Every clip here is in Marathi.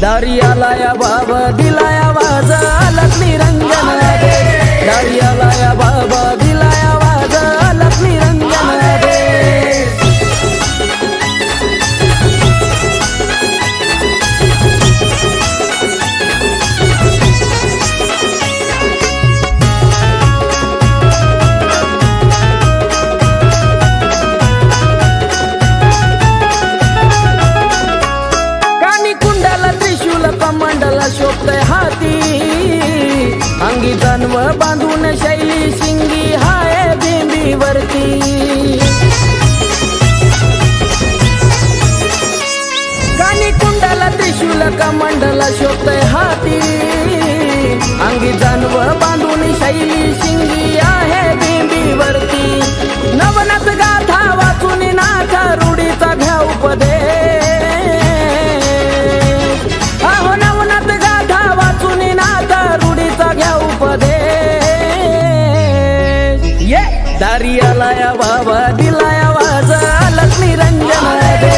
दारियाला या बाबा दिलाया वाज लक्ष्मी रंजन दे दारियाला या बाबा दिलाया वाज लक्ष्मी रंजन दे कमंडला शोभतय हाती अंगी तन्व बांधून शैली शिंगी हाय बिंबीवरती कानी कुंडला त्रिशूल कमंडला शोभतय हाती अंगी तन्व बांधून शैली शिंगी आहे बिंबीवरती नवनाथ गाथा वाचून नाथ रूढीचा घ्या उपदेश दारियाला या बाबा दिलाया वाज लक्ष्मी रंजन दे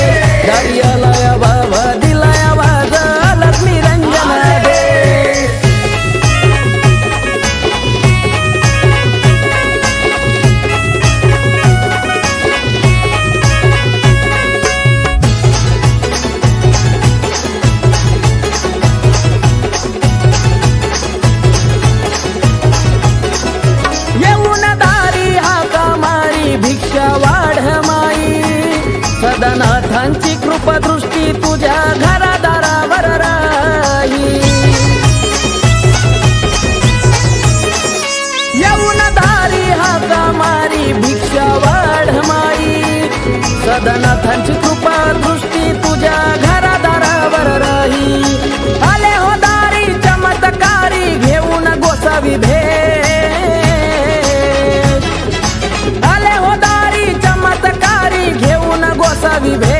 दारियाला या बाबा दिलाया वाज लक्ष्मी रंजन दे सदनाथांची कृपा दृष्टी तुझ्या घरादारावर राही येऊन दारी हाका मारी भिक्षा वाढ माई सदनाथांची कृपा दृष्टी तुझ्या घरादारावर राही आले हो दारी चमत्कारी घेऊन गोसावी भेट आले हो दारी चमत्कारी घेऊन गोसावी भेट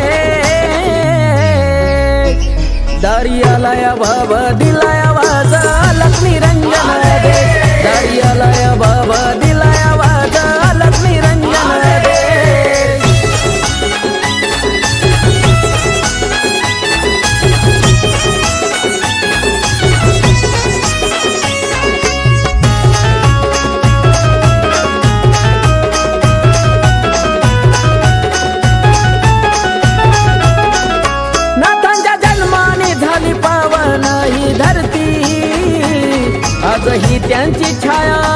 दारियाला या बाबा दिलाया वाज लक्ष्मी रंजन दे दारियाला या बाबा दिलाया वाज लक्ष्मी रंजन दे आजही त्यांची छाया